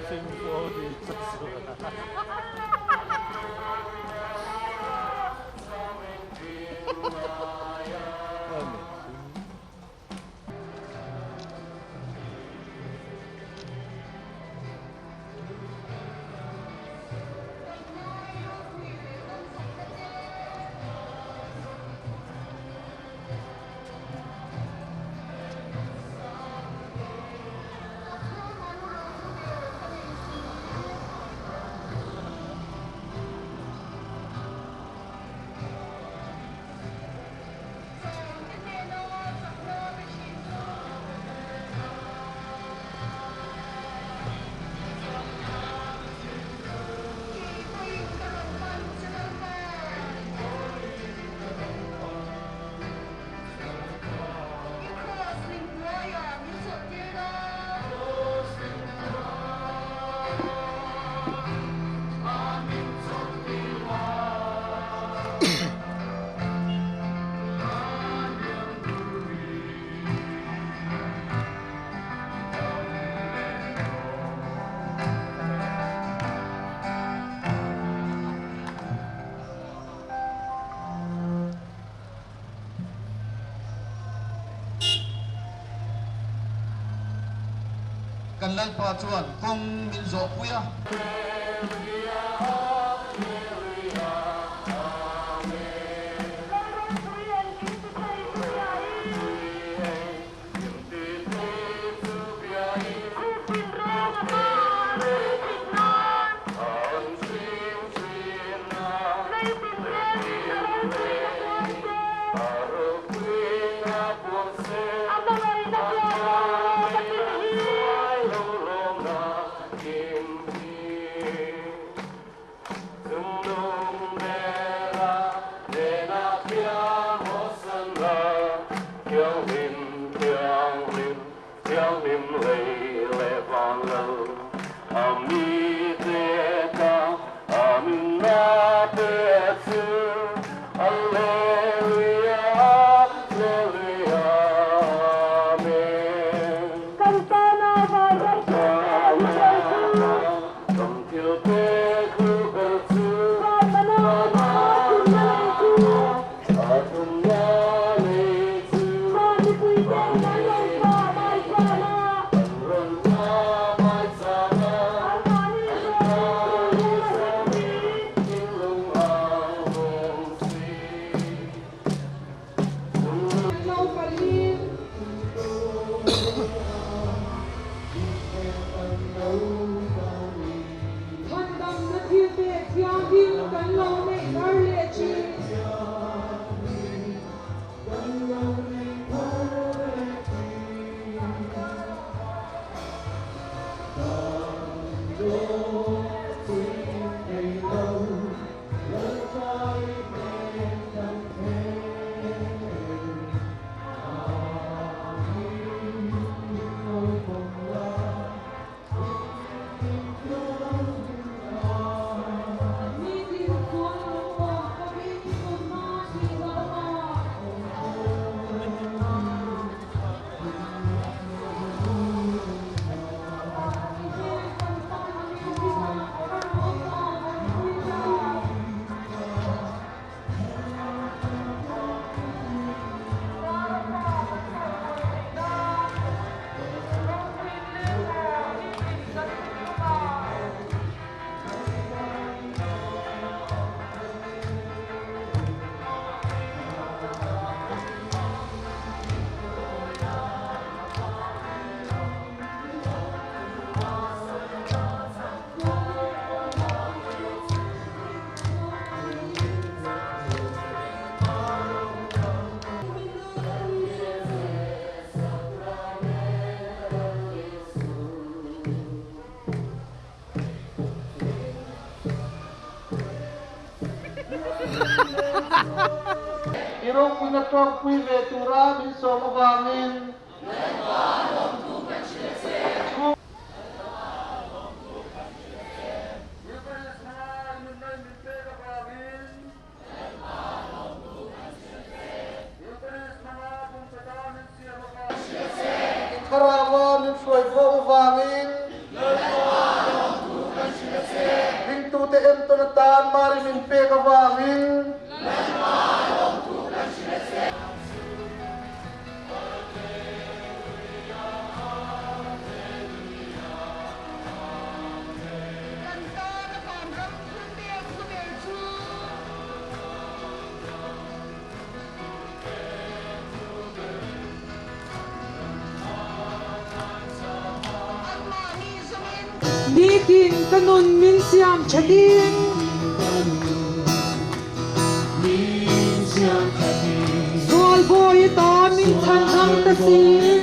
sing for Jesus. Cần lên phò chuồn cùng Mizorama Puithiam. Irong pinatok pui vetura min somavangin. Karawan min froi vo uvangin. kawangin. Đi kinh kanun min siam chading Zual boy ta min than hang ta si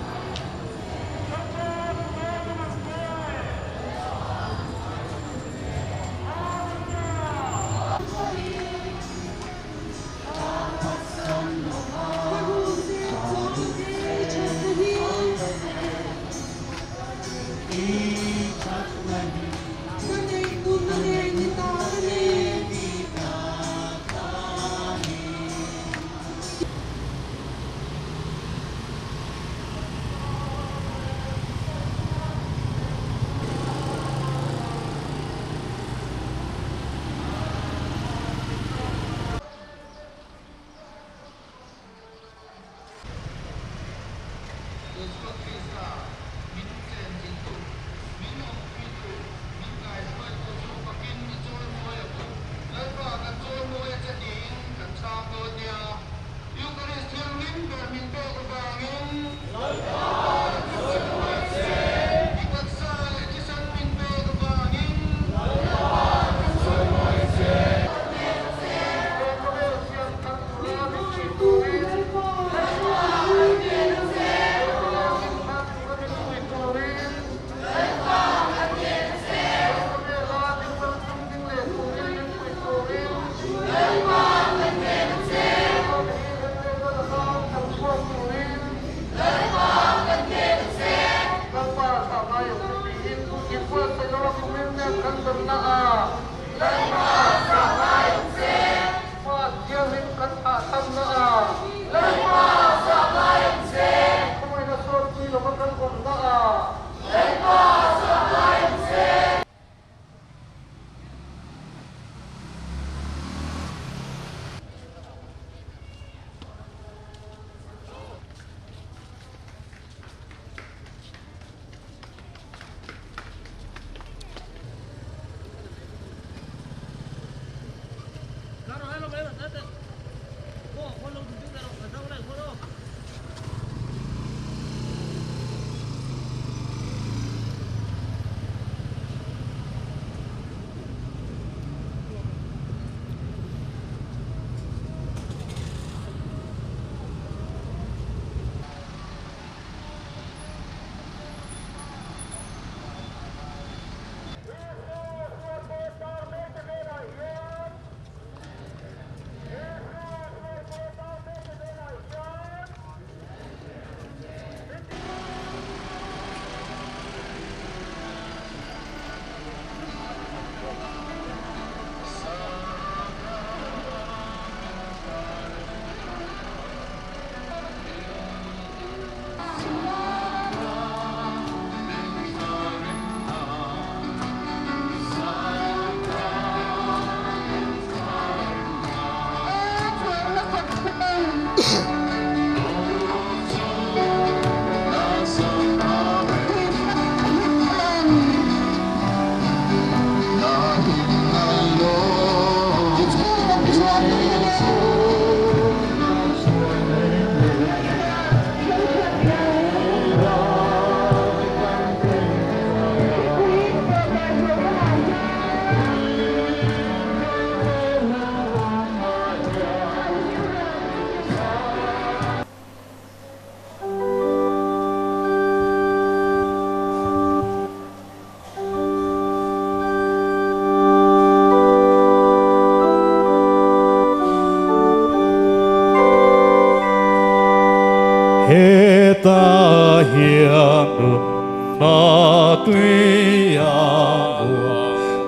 ta hiền đồn na tuy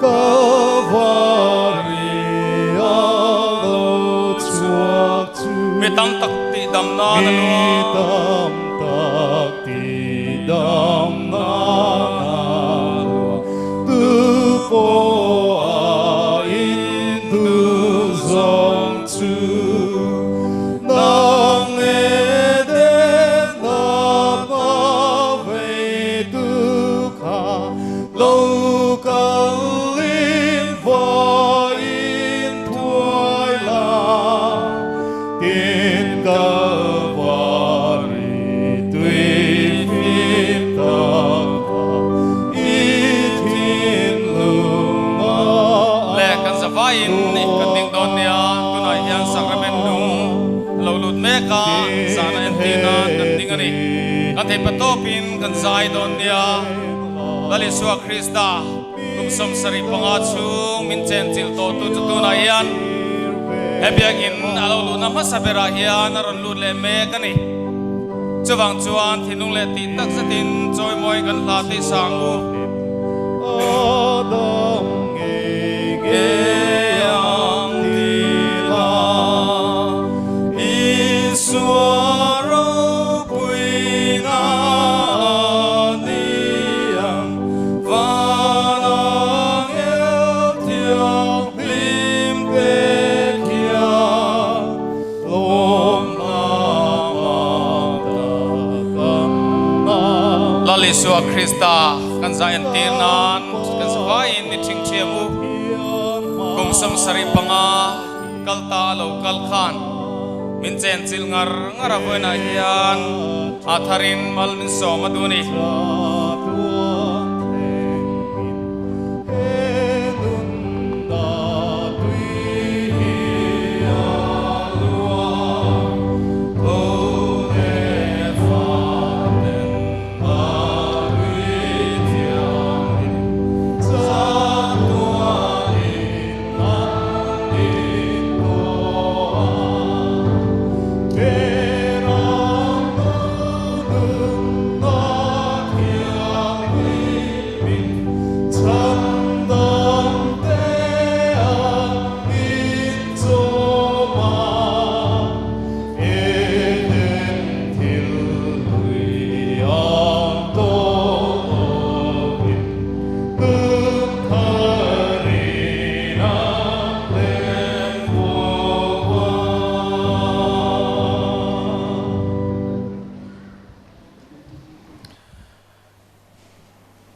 có vari alo chuak chu mi tam tak ti dam na na lo tam tak ti dam na tu po a in tu kan thei patopin kan zai don nia lali suwa Krista kum som sari panga chung min chen chil to tu na hian hebiagin alo lu na masabera hian aron lut le me kani chuwang chuan thinung le ti tak satin choi moi kan hla ti sangu Adam ngheh yang tila Mizorama Puithiam vanang Eucharistic Lim Pekia lawmna lali suwa Krista kan zain tinan kan sawain ni ching chiamu kum som sari panga kalta lo kalkhan min chen chil ngar ngaraboina hian atharin mal min so maduni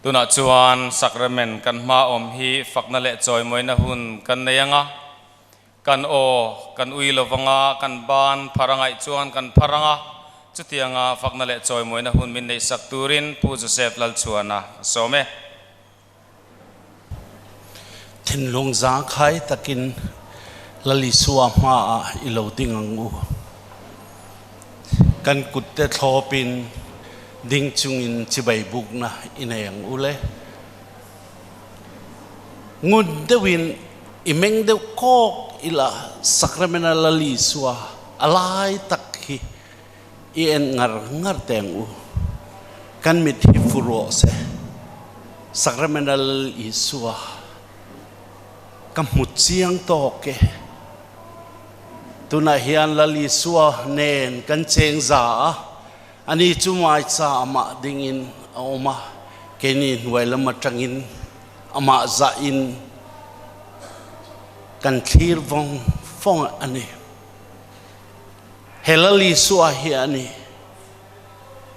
tuna chuan sacrament kan ma om hi fakna le choi moi na hun kan neyanga kan o kan ui lovanga kan ban pharangai chuan kan pharanga chutianga fakna le choi moi na hun min nei sak turin pu Joseph lal chuana some thin long za khai takin lali suwa ma ilo dingangu kan kutte thlopin ding chungin chibai bukna inayang ule ngun dewin imeng de kok ila sakramena lali suwa alai takhi ien ngar teng u kan mit hi furo se sakramena lali suwa kamut siang toke tuna hian lali suwa nen kan cheng za ani chumai cha ama dingin oma kenin wailama tangin ama za in kan thir vong phong ani helali suwa hi ani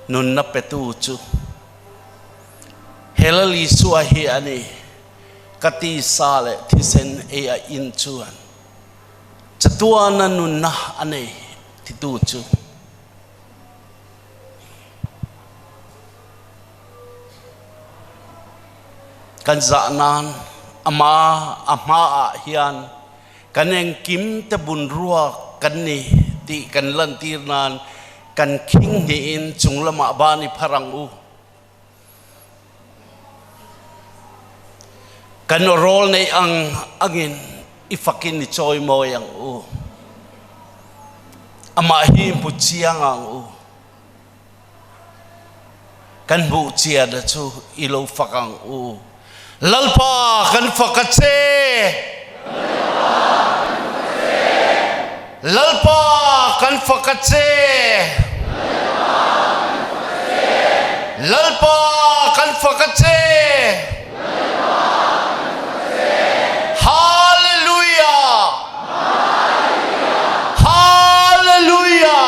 nun na petu chu helali suwa hi ani kati sale thisen e a in chuan chatuana nun na ani titu chu kan zanan ama hian kaneng kim te bun ruak kan ni ti kan lan tirnan kan king ni in chunglama bani pharang u kan rol nei angin ifakin ni choi moyang u ama hi puchiang ang u kan bu chia da chu ilo fakang u lalpa kan fakatse lalpa kan fakatse lalpa kan fakatse hallelujah hallelujah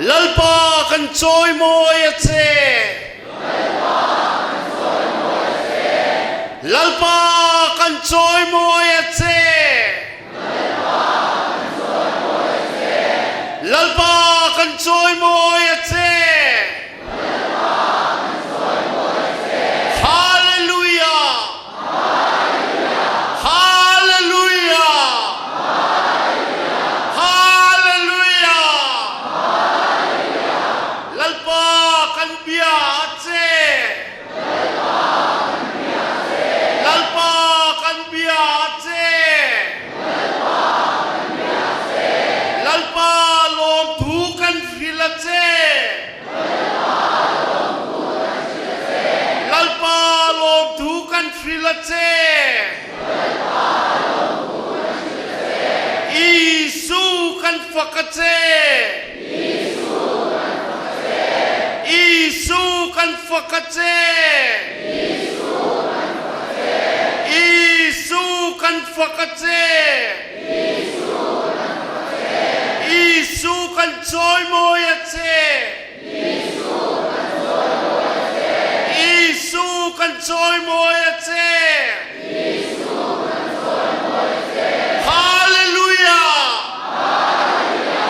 lalpa kan choi moi atse lalpa kan choi moi atse joy moi a che Hallelujah Hallelujah Hallelujah Lalpa kan bia a che Lalpa kan bia a che Lalpa lom thu kan fil a che Lalpa lom thu kan fil a che Isu kan fak a che Isu kan fak a che Isu kan fak a che Isu kan joy moi a che Isu kan joy moi a che Hallelujah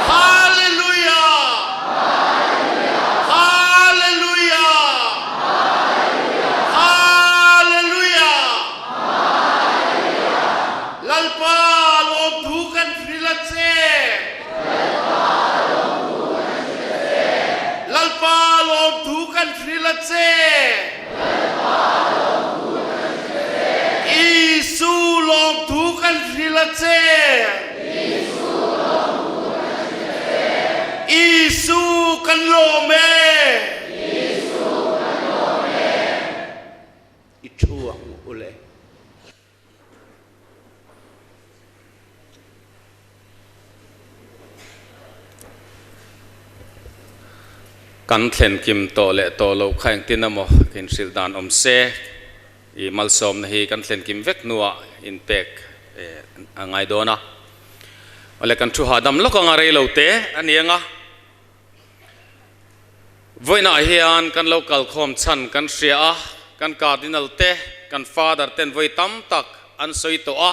Hallelujah Hallelujah Hallelujah Lalpa lom thu kan fil a che Lalpa lom thu kan fil a che Isu lom thu kan fil a che Isu kan lome Ichuang ule kan thlen kim to le to lo khaing tinamo kin sildan omse I malsom na hi kan thlen kim vek nuwa in pek angai dona ole kan thu hadam lo ka ngare lo te anianga voina hian kan local khom chan kan ria kan cardinal te kan father ten voi tam tak an soi to a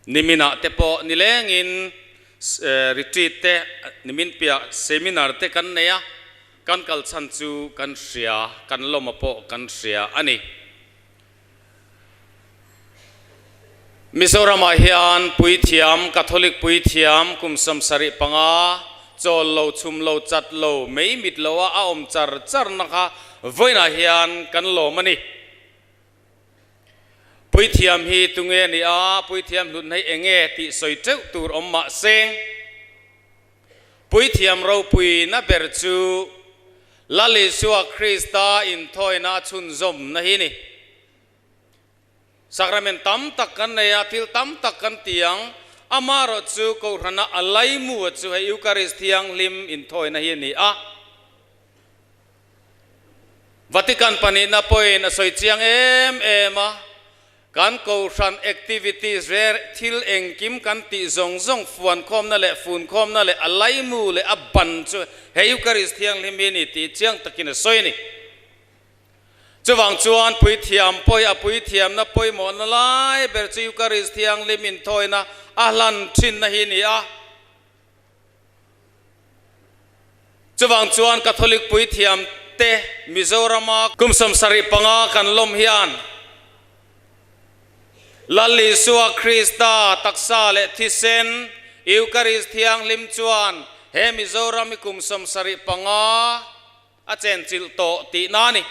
nimina te po nileng in retreat te nimin pia seminar te kan neya kan kal chan chu kan ria kan lomapo kan ria ani Mizorama hian Puithiam Catholic Puithiam kumsam sari panga chol lo chum lo chat lo mei mit lo a om char char naka voina hian kan lo mani Puithiam hi tunge ni a Puithiam hun nei enge ti soi cheu tur om ma seng Puithiam ro pui na ber chu lali suwa Krista in thoina chun zom na hi ni Sakrament tam tak kan neya til tam tak kan tiang amaro chu ko rana alai mu chu he Eucharistiang lim in thoi na hi ni a Vatican pani na poin asoi chiang ema kan ko ran activities rare til engkim kan ti zong zong fuan khom na le fun khom na le alai mu le aban chu he Eucharistiang lim ni ti chiang takin soi ni Chuwang chuan Puithiam poi a Puithiam na poi mon lai ber chu Eucharistiang limin thoina ahlan thin na hi ni a Chuwang chuan Catholic Puithiam te Mizorama kumsam sari panga kan lom hian Lali suwa Krista taksa le thisen Eucharistiang lim chuan he Mizoram kumsam sari panga a chen chil to ti nani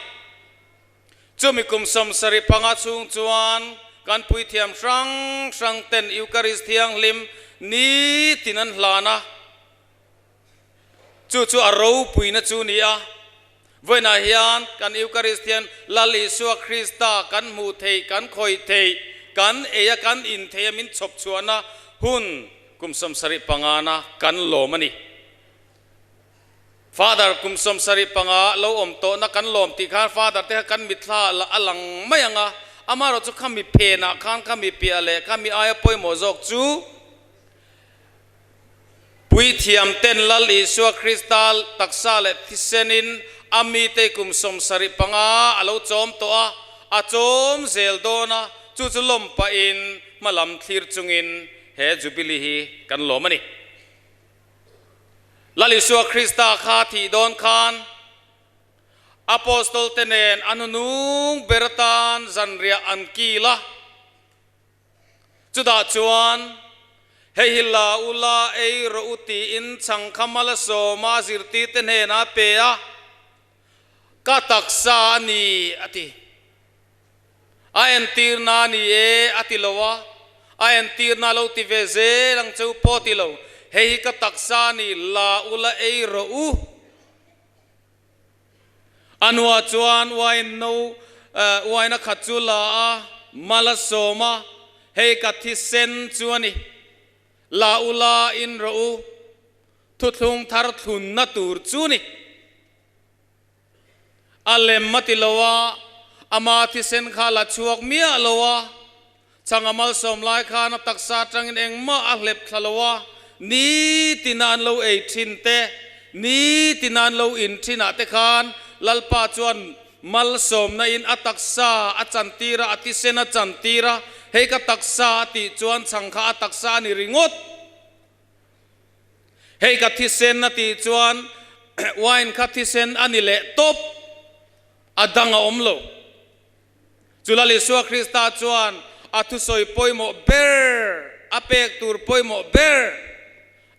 Chumi kumsam sari panga chung chuan kan Puithiam sang ten Eucharistiang lim ni tinan hlana chu aro puina chu ni a voina hian kan Eucharistian lali suwa Krista kan mu thei kan khoi thei kan eya kan in thei min chop chuana hun kumsam sari pangana kan lomani Father kumsom sari panga lo om to na kan lom ti khan father te kan mitla la alang mayanga amaro chu khami phena khan khami piale khami aya poi mozok chu Puithiam ten lal iswa kristal taksale thisenin ami te kumsom sari panga alo chom to a chom zel dona chu lom pa in malam thlir chungin he jubilee hi kan lomani la li suwa Krista kha thi don khan apostol tenen anunung beratan zanria ankila chuda chuan hei hila ula ei ro uti in chang khamala so ma zirti tene na pe a ka taksa ni ati ayan tir na ni e ati lowa ayan tir na lo ti veze lang chau po ti lo hei ka taksa ni la ula ei ro u anwa chuan wain no waina khachula a mala soma hei ka thi sen chuani la ula in ro u thuthung thar thun na tur chuni alem matilowa ama thi sen kha la chuak mia lowa changamal som lai kha na taksa tangin engma ahlep thalowa ni tinan lo ei thin te ni tinan lo in thina te khan lalpa chuan mal som na in ataksa achantira atisen achantira hei ka taksa ti chuan changkha ataksa ni ringot hei ka thisen na ti chuan wine ka thisen ani le top adanga omlo chulali suwa Krista chuan athu soi poimo ber apek tur poimo ber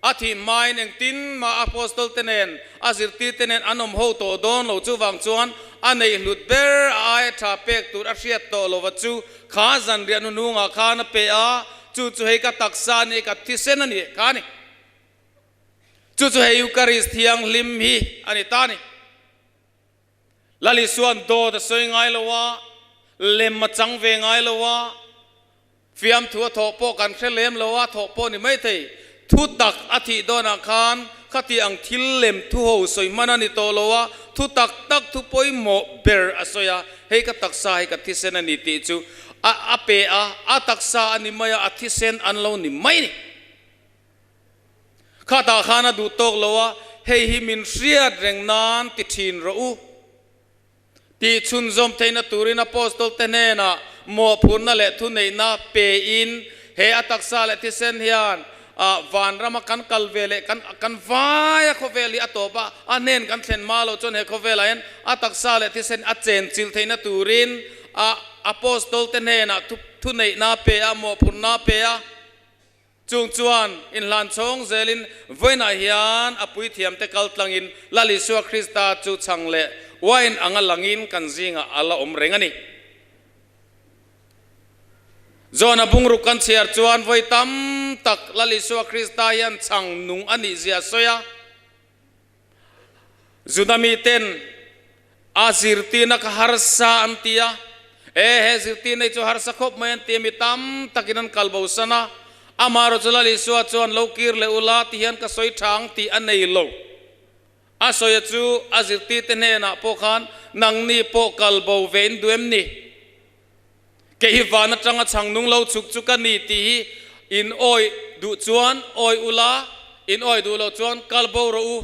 athi main eng tin ma apostol tenen azirti tenen anom ho to don lo chu wang chuan anei hlut ber ai tha pek tur ariat to lo wachu kha zan rian nu nga kha na pe a chu chu hei ka taksa ni ka thisen ani ka ni chu chu hei Eucharistic thiang lim hi ani ta ni lali suan do da soi ngai lo wa lem ma chang ve ngai lo wa fiam thua tho po kan khrelem lo wa tho po ni mai thei thu tak athi dona khan khati ang thil lem thu ho soi manani to lowa thu tak tak thu poi mo ber asoya hei ka taksa hei ka thisen ani ti chu a pe a taksa ani maya athisen an lo ni mai ni khata khana du tok lowa hei hi min riat reng nan ti thin ro u ti chun zom theina turin apostol tenena mo phurna le thu nei na pe in he ataksa le thisen hian van rama kan kalvele kan vaya khoveli atopa anen kan thlen malo chon he khovela en ataksa le thisen a chen chil theina turin apostol tenena thu nei na pe a mo phurna pe a chung chuan in lan chong zelin voina hian apui thiam te kal tlangin lali suwa Krista chu changle wain angalangin kan zinga ala omrengani zona bungru kan chiar chuan voi tam tak lali suwa Krista yan chang nung ani zia soya zunami ten azirti na harsa antia he zirti nei chu harsa khop mayan ti mi tam takinan kalbo sana amaro chulali suwa chuan lokir le ula ti hian ka soi thang ti anei lo asoya chu azirti tenena pokhan nangni po kalbo vein duem ni ke hi wana tanga changnung lo chuk chukani ti in oi du chuan oi ula in oi du lo chuan kalbo ro u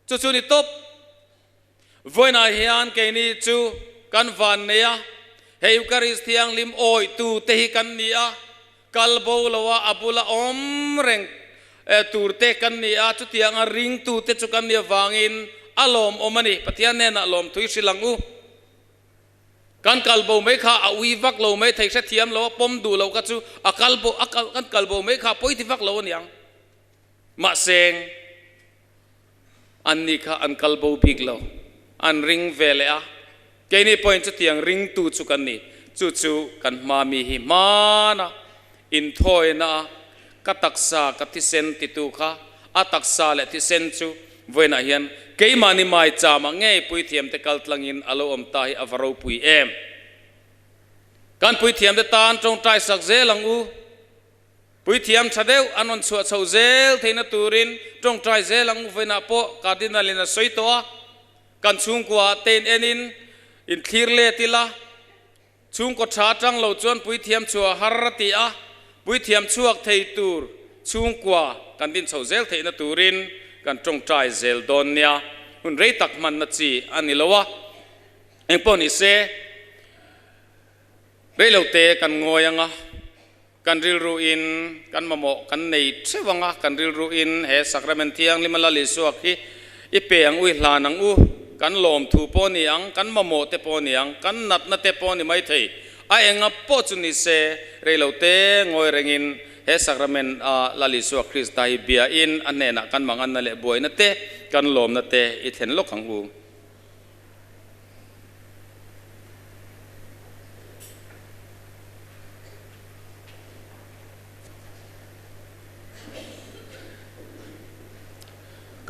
chu chu ni top voina hian ke ni chu kan van neya he Eucharistic thiang lim oi tu te hi kan ni a kalbo lawa abula om reng turte kan ni a chu tiang a ring tu te chu kan ni wangin alom omani pathian ne na lom thui silangu kan kalbo mai kha a wi vak lo mai thei sa thiam lo pom du lo ka chu a kalbo kan kalbo mai kha poi ti vak lo niang ma seng an ni kha an kalbo big lo an ring vele a ke ni point chu tiang ring tu chu kan ni chu chu kan ma mi hi mana in thoi na ka taksa ka thi sen ti tu kha a taksa le thi sen chu voina hian ke mani mai chama nge puithiam te kaltlangin alo om tai avaro pui em kan puithiam te tan trong trai sak zelang u puithiam thadeu anon chua chho zel theina turin trong trai zelang u voina po cardinal in soito kan chung kwa ten enin in clear le tila chung ko tha tang lo chuan puithiam chua harati a puithiam chuak thei tur chung kwa kan din chho zel theina turin kan trong trai zel don nia hun rei tak man na chi anilowa engpon ise reilote kan ngoyanga kan ril ruin kan mamo kan nei thewanga kan ril ruin he sacrament thiang limala li suak hi ipeng ui hlanang u kan lom thu po ni ang kan mamo te po ni ang kan nat na te po ni mai thei a enga po chu ni se reilote ngoi rengin he sacrament lali suak Krista hi bia in anena kan mangan na le boy na te kan lom na te i then lok hang u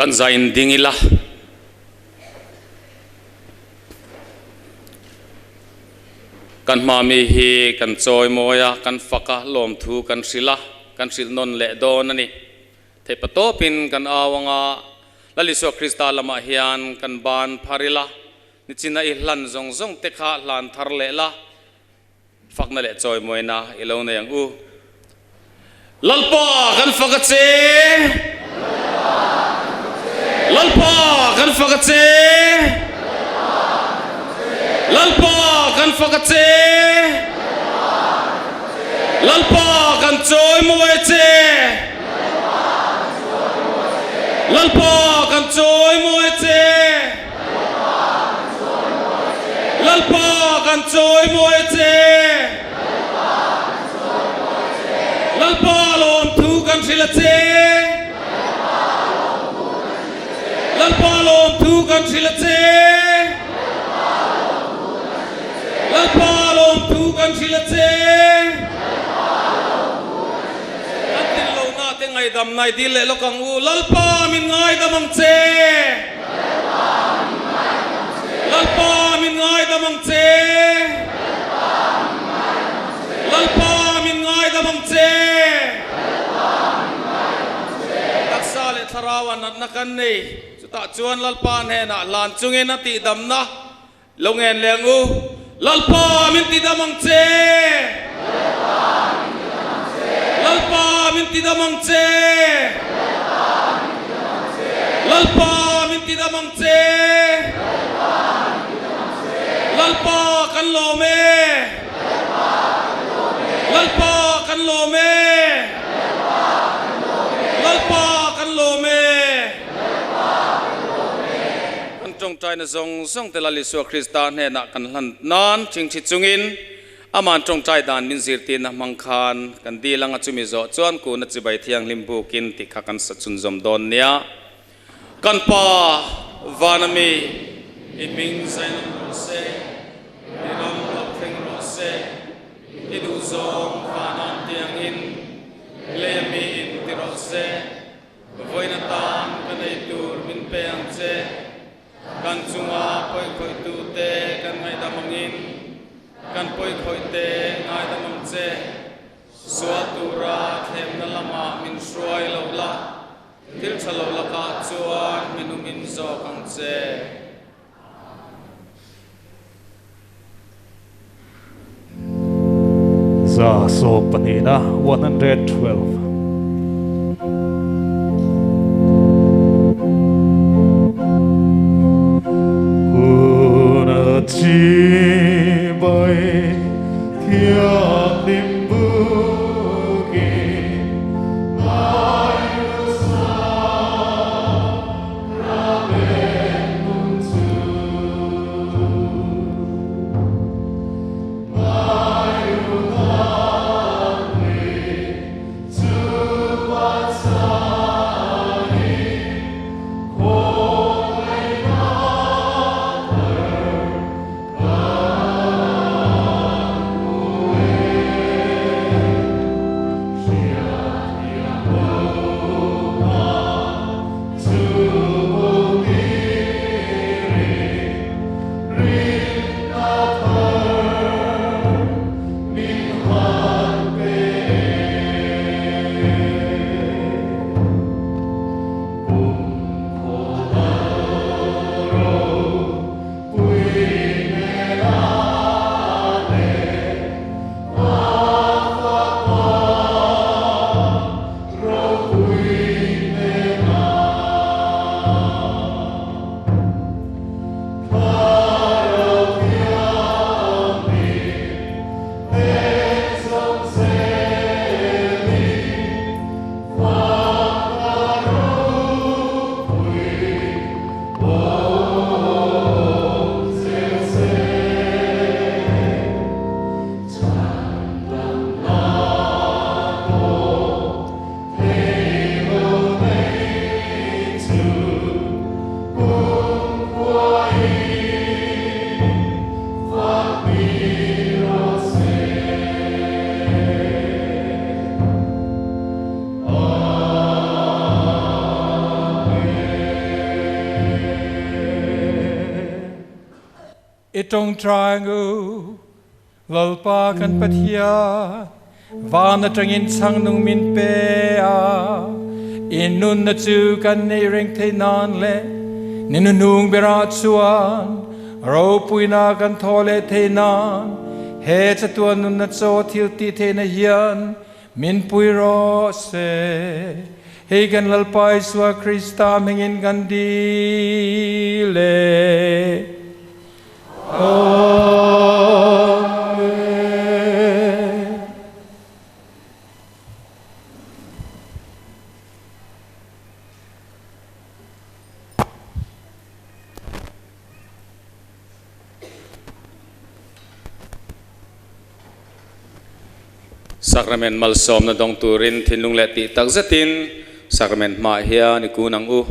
kan zain dingila kan mami hi kan choi moya kan faka lom thu kan sila kan sil non le don ani the patopin kan awanga laliso Krista lama hian kan ban pharila ni china i hlan zong zong te kha hlan thar le la fakna le choi moina ilo na yang u lalpa kan faka che lalpa kan faka che lalpa kan faka che lalpa kan choi moe che lalpa kan choi moe che lalpa kan choi moe che lalpa lom thu kan sila che lalpa lom thu kan sila che lalpa lom thu kan sila che atin lo na te ngai dam nai di le lo kang u lalpa min ngai damang che lalpa min ngai damang che lalpa min ngai damang che taksa le tharawan nat na kan nei chuta chuan lalpa ne na lan chungin na ti dam na longen leng u lalpa min ti damang che lalpa min ti damang che lalpa min ti damang che lalpa kan lo me lalpa kan lo me lalpa kan lo me kan trong trai na zong zong te lali su Krista ne na kan hlan nan ching chi chungin aman trong trai dan min zir tin na mangkhan kan di langa chumi zo chuan ku na chibai thiang limbu kin ti kha kan sa chun zom don nia kan pa vanami iming zain ro se iram lok theng ro se idu zong vanan tiang in le mi in ti ro se voina tan kan ei tur min pe ang che kan chunga poi khoi tu te kan ngai damangin kan poi khoi te ngai damang che suatura them na lama min shuai lo la til chalo la ka chuan minu min zo kang che za so panina 112 chi bay thiêng niềm vui ai sa ra bên cung chu ai ta về chu itong trangu lalpa kan pathia vana trangin sang nung min pe a inun na chu kan nei reng thei nan le ninunung berat suan ro puina kan thole thei nan he chatuan nun na cho thil ti thei na hian min pui ro se hei kan lalpai swa Krista mengin kan di le Sakrament malsom na dong turin thinlung le ti tak zatin sakrament ma hiya ni kunang u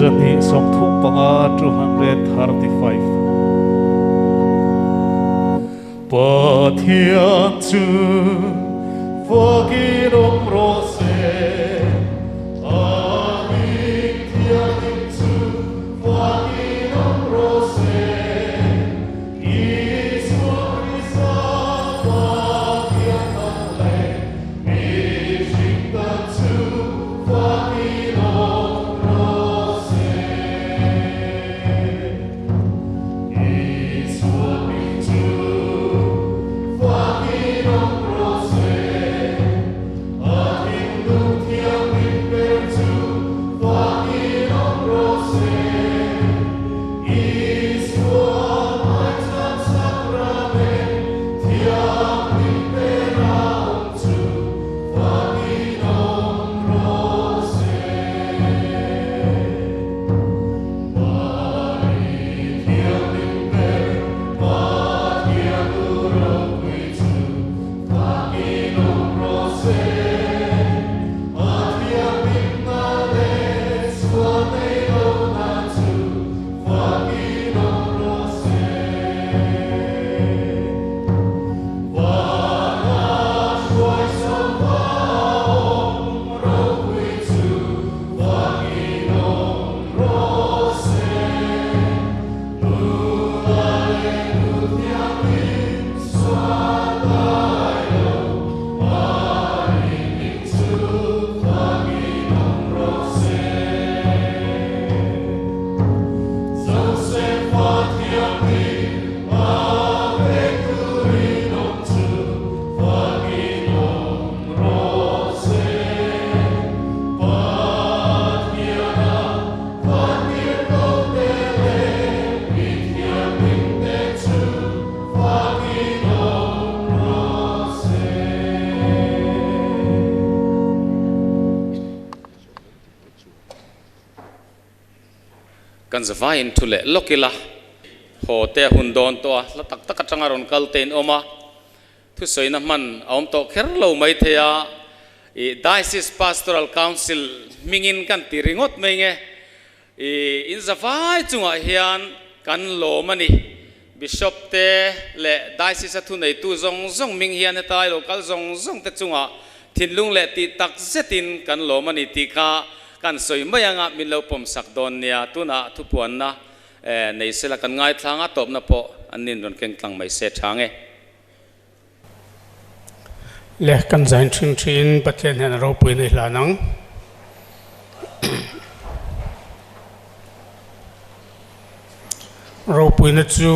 Zrani song thum panga 235 Puithiam chu Phật ông rose kan zavain thule lokila hote hundon to la tak tak changaron kalten oma thu soina man aum to kherlo mai thea I Diocese Pastoral Council mingin kan tiringot menge in zavai chunga hian kan lo mani bishop te le diocese thu nei tu zong zong ming hian hetai local zong zong te chunga thinlung le ti tak zetin kan lo mani ti kha kan soi mayanga min lo pom sak don nia tuna thu puan na nei sela kan ngai thanga top na po anin ron keng tlang mai se thange le kan zain thin thin pathian hen ro pui nei hlanang ro pui na chu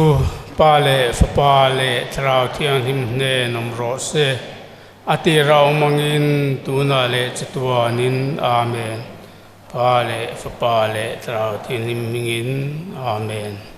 pa le fa pa le trao thiang him ne nom ro se ati rau mangin tuna le chatuanin amen. Pa le fa pa le trau tin mingin amen.